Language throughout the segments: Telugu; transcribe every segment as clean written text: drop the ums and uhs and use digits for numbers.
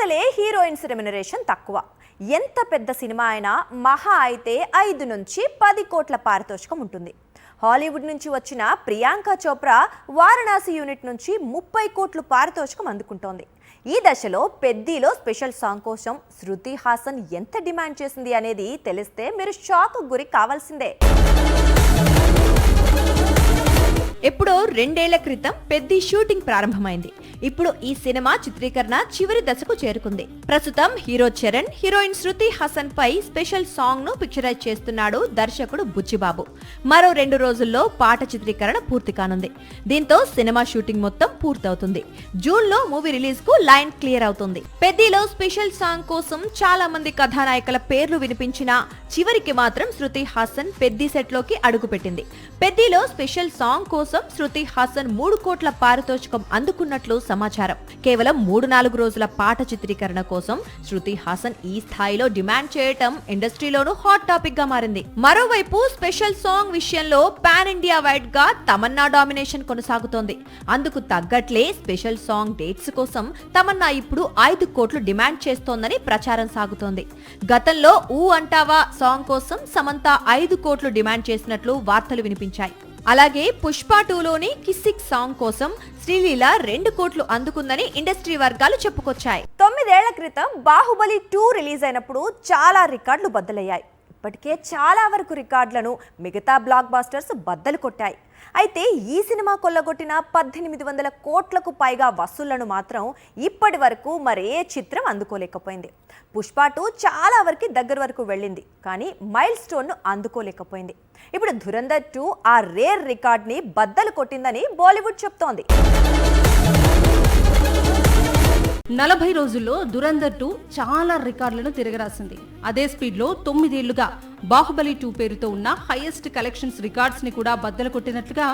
అసలే హీరోయిన్స్ రెమ్యునరేషన్ తక్కువ. ఎంత పెద్ద సినిమా అయినా మహా అయితే 5 నుంచి 10 కోట్ల పారితోషికం ఉంటుంది. హాలీవుడ్ నుంచి వచ్చిన ప్రియాంక చోప్రా వారణాసి యూనిట్ నుంచి 30 కోట్ల పారితోషికం అందుకుంటోంది. ఈ దశలో పెద్దీలో స్పెషల్ సాంగ్ కోసం శృతి హాసన్ ఎంత డిమాండ్ చేసింది అనేది తెలిస్తే మీరు షాక్ గురి కావాల్సిందే. ఎప్పుడో 2 ఏళ్ల క్రితం పెద్ది షూటింగ్ ప్రారంభమైంది. ఇప్పుడు ఈ సినిమా చిత్రీకరణ చివరి దశకు చేరుకుంది. ప్రస్తుతం హీరో చరణ్, హీరోయిన్ శృతి హాసన్ పై స్పెషల్ సాంగ్ ను పిక్చరైజ్ చేస్తున్నాడు దర్శకుడు బుచ్చిబాబు. మరో 2 రోజుల్లో పాట చిత్రీకరణ పూర్తి కానుంది. దీంతో సినిమా షూటింగ్ మొత్తం పూర్తవుతుంది. జూన్ లో మూవీ రిలీజ్ కు లైన్ క్లియర్ అవుతుంది. పెద్దిలో స్పెషల్ సాంగ్ కోసం చాలా మంది కథానాయకుల పేర్లు వినిపించినా చివరికి మాత్రం శృతి హాసన్ పెద్ది సెట్ లోకి అడుగుపెట్టింది. పెద్దిలో స్పెషల్ సాంగ్ కోసం శృతి హాసన్ 3 కోట్ల పారితోషికం అందుకున్నట్లు సమాచారం. కేవలం 3-4 రోజుల పాట చిత్రీకరణ కోసం శృతి హాసన్ ఈ స్థాయిలో డిమాండ్ చేయటం ఇండస్ట్రీలోనూ హాట్ టాపిక్ గా మారింది. మరోవైపు స్పెషల్ సాంగ్ విషయంలో పాన్ ఇండియా వైడ్ గా తమన్నా డామినేషన్ కొనసాగుతోంది. అందుకు తగ్గట్లే స్పెషల్ సాంగ్ డేట్స్ కోసం తమన్నా ఇప్పుడు 5 కోట్లు డిమాండ్ చేస్తోందని ప్రచారం సాగుతోంది. గతంలో ఊ అంటావా సాంగ్ కోసం సమంత 5 కోట్లు డిమాండ్ చేసినట్లు వార్తలు వినిపించాయి. అలాగే పుష్ప 2లోని కిసిక్ సాంగ్ కోసం శ్రీలీల 2 కోట్లు అందుకుందని ఇండస్ట్రీ వర్గాలు చెప్పుకొచ్చాయి. 9 ఏళ్ల క్రితం బాహుబలి 2 రిలీజ్ అయినప్పుడు చాలా రికార్డులు బద్దలయ్యాయి. ఇప్పటికే చాలా వరకు రికార్డులను మిగతా బ్లాక్ బాస్టర్స్ బద్దలు కొట్టాయి. అయితే ఈ సినిమా కొల్లగొట్టిన 1800 కోట్లకు పైగా వసూళ్లను మాత్రం ఇప్పటి వరకు మరే చిత్రం అందుకోలేకపోయింది. పుష్ప 2 చాలా దగ్గర వరకు వెళ్ళింది, కానీ మైల్ స్టోన్ ను అందుకోలేకపోయింది. ఇప్పుడు ధురంధర్ 2 ఆ రేర్ రికార్డ్ ని బద్దలు కొట్టిందని బాలీవుడ్ చెప్తోంది. 40 రోజుల్లో ధురంధర్ 2 చాలా రికార్డులను తిరగరాసింది. అదే స్పీడ్ లో 9 ఏళ్లుగా బాహుబలి 2 పేరుతో ఉన్న హైయెస్ట్ కలెక్షన్స్ రికార్డ్స్ ని కూడా బద్దలు కొట్టినట్లుగా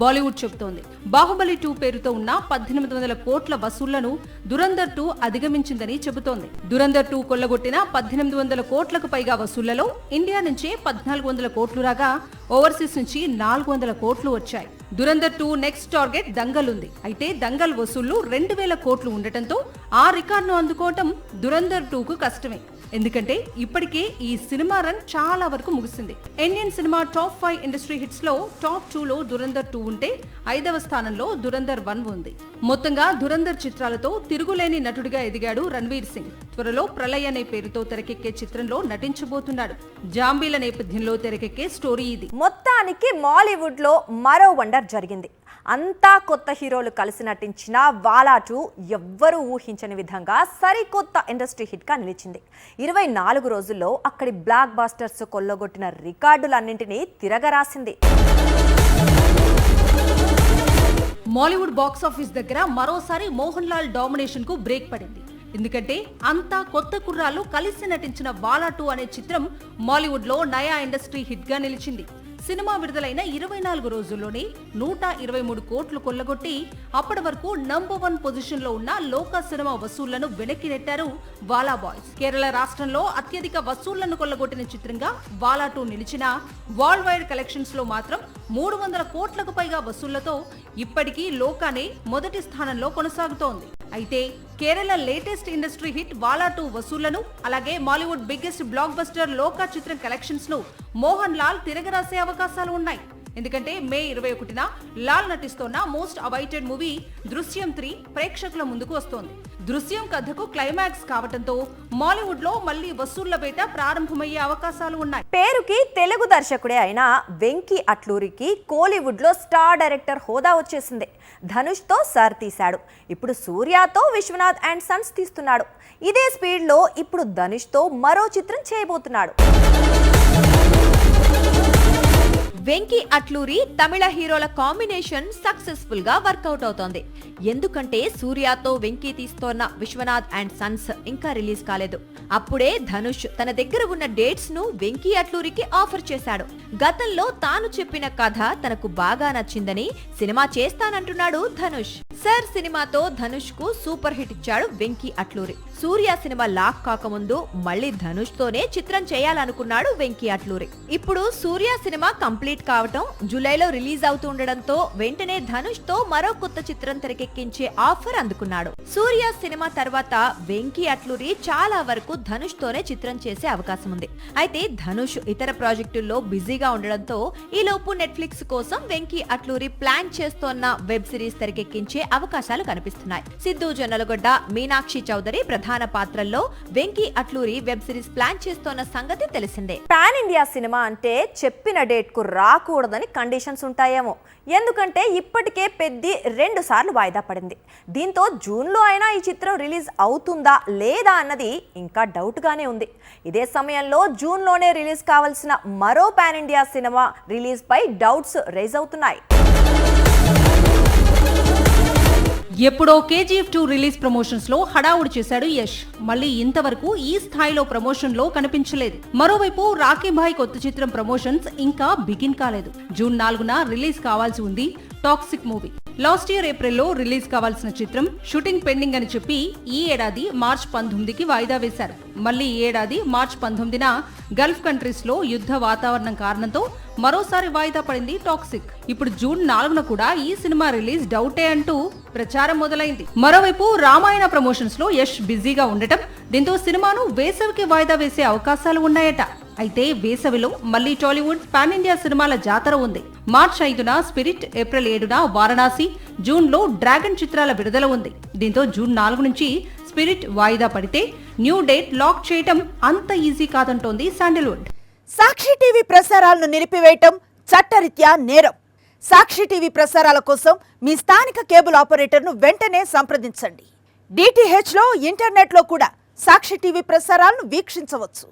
బాలీవుడ్ చెబుతోంది. బాహుబలి 2 పేరుతో ఉన్న 1800 కోట్ల వసూళ్లను ధురంధర్ 2 అధిగమించిందని చెబుతోంది. ధురంధర్ 2 కొల్లగొట్టిన 1800 కోట్లకు పైగా వసూళ్లలో ఇండియా నుంచే 1400 కోట్లు రాగా ఓవర్సీస్ నుంచి 400 కోట్లు వచ్చాయి. ధురంధర్ 2 నెక్స్ట్ టార్గెట్ దంగల్ ఉంది. అయితే దంగల్ వసూళ్లు 2000 కోట్లు ఉండటంతో ఆ రికార్డును అందుకోవటం ధురంధర్ 2కు కష్టమే. ఎందుకంటే ఇప్పటికే ఈ సినిమా రన్ చాలా వరకు ముగిసింది. Indian cinema top 5 industry hits లో టాప్ 2లో ధురంధర్ 2 ఉంటే 5వ స్థానంలో ధురంధర్ 1 ఉంది. మొత్తంగా ధురంధర్ చిత్రాలతో తిరుగులేని నటుడిగా ఎదిగాడు రణ్వీర్ సింగ్. త్వరలో ప్రళయ్ అనే పేరుతో తెరకెక్కే చిత్రంలో నటించబోతున్నాడు. జాంబీల నేపథ్యంలో తెరకెక్కే స్టోరీ ఇది. మొత్తానికి మాలీవుడ్ లో మరో వండర్ జరిగింది. అంతా కొత్త హీరోలు కలిసి నటించిన వాలా 2 ఎవ్వరూ ఊహించని విధంగా సరికొత్త ఇండస్ట్రీ హిట్ గా నిలిచింది. 24 రోజుల్లో అక్కడి బ్లాక్ బాస్టర్స్ కొల్లగొట్టిన రికార్డులన్నింటినీ తిరగరాసింది. మాలీవుడ్ బాక్స్ ఆఫీస్ దగ్గర మరోసారి మోహన్ లాల్ డామినేషన్ కు బ్రేక్ పడింది. ఎందుకంటే అంతా కొత్త కుర్రాళ్ళు కలిసి నటించిన వాలా 2 అనే చిత్రం మాలీవుడ్ లో నయా ఇండస్ట్రీ హిట్ గా నిలిచింది. సినిమా విడుదలైన 24 రోజుల్లోనే 123 కోట్లు కొల్లగొట్టి అప్పటి వరకు నంబర్ 1 పొజిషన్ లో ఉన్న లోకా సినిమా వసూళ్లను వెనక్కి నెట్టారు వాలా బాయ్స్. కేరళ రాష్ట్రంలో అత్యధిక వసూళ్లను కొల్లగొట్టిన చిత్రంగా వాలా 2 నిలిచిన వరల్డ్ వైడ్ కలెక్షన్స్ లో మాత్రం 300 కోట్లకు పైగా వసూళ్లతో ఇప్పటికీ లోకానే మొదటి స్థానంలో కొనసాగుతోంది. అయితే కేరళ లేటెస్ట్ ఇండస్ట్రీ హిట్ వాలా 2 వసూళ్లను అలాగే మాలీవుడ్ బిగ్గెస్ట్ బ్లాక్ బస్టర్ లోకా చిత్రం కలెక్షన్స్ ను మోహన్ లాల్ తిరగరాసే అవకాశాలు ఉన్నాయి. ఎందుకంటే మే 21న లాల్ నటిస్తోన్న మోస్ట్ అవైటెడ్ మూవీ దృశ్యం 3 ప్రేక్షకుల ముందుకు వస్తోంది. దృశ్యం కథకు క్లైమాక్స్ కావటంతో మాలీవుడ్ లో మళ్లీ వసూళ్ల వేట ప్రారంభమయ్యే అవకాశాలు ఉన్నాయి. పేరుకి తెలుగు దర్శకుడే అయినా వెంకీ అట్లూరికి కోలీవుడ్ లో స్టార్ డైరెక్టర్ హోదా వచ్చేసింది. ధనుష్ తో సర్ తీశాడు. ఇప్పుడు సూర్యతో విశ్వనాథ్ అండ్ సన్స్ తీస్తున్నాడు. ఇదే స్పీడ్ లో ఇప్పుడు ధనుష్ తో మరో చిత్రం చేయబోతున్నాడు. వెంకీ అట్లూరి తమిళ హీరోల కాంబినేషన్ సక్సెస్ఫుల్ గా వర్కౌట్ అవుతోంది. ఎందుకంటే సూర్యతో వెంకీ తీస్తోన్న విశ్వనాథ్ అండ్ సన్స్ ఇంకా రిలీజ్ కాలేదు. అప్పుడే ధనుష్ తన దగ్గర ఉన్న డేట్స్ ను వెంకీ అట్లూరికి ఆఫర్ చేశాడు. గతంలో తాను చెప్పిన కథ తనకు బాగా నచ్చిందని సినిమా చేస్తానంటున్నాడు ధనుష్. సర్ సినిమాతో ధనుష్ కు సూపర్ హిట్ ఇచ్చాడు వెంకీ అట్లూరి. సూర్య సినిమా లాక్ కాకముందు మళ్లీ ధనుష్ తోనే చిత్రం చేయాలనుకున్నాడు వెంకీ అట్లూరి. ఇప్పుడు సూర్య సినిమా కంప్లీట్ కంప్లీట్ కావటం, జూలైలో రిలీజ్ అవుతూ ఉండడంతో వెంటనే ధనుష్ తో మరో కొత్త చిత్రం తెరకెక్కించే ఆఫర్ అందుకున్నాడు. సూర్య సినిమా తర్వాత వెంకీ అట్లూరి చాలా వరకు ధనుష్ తోనే చిత్రం చేసే అవకాశం ఉంది. అయితే ధనుష్ ఇతర ప్రాజెక్టుల్లో బిజీగా ఉండడంతో ఈలోపు నెట్ఫ్లిక్స్ కోసం వెంకీ అట్లూరి ప్లాన్ చేస్తోన్న వెబ్ సిరీస్ తెరకెక్కించే అవకాశాలు కనిపిస్తున్నాయి. సిద్ధు జొన్నలగొడ్డ, మీనాక్షి చౌదరి ప్రధాన పాత్రల్లో Venky Atluri web series plan చేస్తోన్న సంగతి తెలిసిందే. పాన్ ఇండియా సినిమా అంటే చెప్పిన డేట్ కు రాకూడదని కండిషన్స్ ఉంటాయేమో. ఎందుకంటే ఇప్పటికే పెద్ది 2 సార్లు వాయిదా పడింది. దీంతో జూన్లో అయినా ఈ చిత్రం రిలీజ్ అవుతుందా లేదా అన్నది ఇంకా డౌట్ గానే ఉంది. ఇదే సమయంలో జూన్లోనే రిలీజ్ కావాల్సిన మరో పాన్ ఇండియా సినిమా రిలీజ్ పై డౌట్స్ రైజ్ అవుతున్నాయి. ఎప్పుడో KGF 2 రిలీజ్ ప్రమోషన్స్ లో హడావుడి చేశాడు యష్. మళ్ళీ ఇంతవరకు ఈ స్థాయిలో ప్రమోషన్ లో కనిపించలేదు. మరోవైపు రాకీ భాయ్ కొత్త చిత్రం ప్రమోషన్స్ ఇంకా బిగిన్ కాలేదు. జూన్ 4న రిలీజ్ కావాల్సి ఉంది టాక్సిక్ మూవీ. లాస్ట్ ఇయర్ ఏప్రిల్లో రిలీజ్ కావాల్సిన చిత్రం షూటింగ్ పెండింగ్ అని చెప్పి ఈ ఏడాది మార్చి 19కి వాయిదా వేశారు. మళ్ళీ ఈ ఏడాది మార్చి 19న గల్ఫ్ కంట్రీస్ లో యుద్ధ వాతావరణం కారణంతో మరోసారి వాయిదా పడింది టాక్సిక్. ఇప్పుడు జూన్ 4న కూడా ఈ సినిమా రిలీజ్ డౌటే అంటూ ప్రచారం మొదలైంది. మరోవైపు రామాయణ ప్రమోషన్స్ లో యష్ బిజీగా ఉండటం, దీంతో సినిమాను వేసవికి వాయిదా వేసే అవకాశాలు ఉన్నాయట. అయితే వేసవిలో మళ్లీ టాలీవుడ్ పాన్ ఇండియా సినిమాల జాతర ఉంది. మార్చి 5న స్పిరిట్, ఏప్రిల్ 7న వారణాసి, జూన్ లో డ్రాగన్ చిత్రాల విడుదల ఉంది. దీంతో జూన్ 4 నుంచి స్పిరిట్ వాయిదా పడితే న్యూ డేట్ లాక్ చేయటం అంత ఈజీ కాదంటోంది శాండిల్వుడ్. సాక్షి టీవీ ప్రసారాలను నిలిపివేయటం చట్టరీత్యా నేరం. సాక్షి టీవీ ప్రసారాల కోసం మీ స్థానిక కేబుల్ ఆపరేటర్ను వెంటనే సంప్రదించండి. DTH లో, ఇంటర్నెట్లో కూడా సాక్షి టీవీ ప్రసారాలను వీక్షించవచ్చు.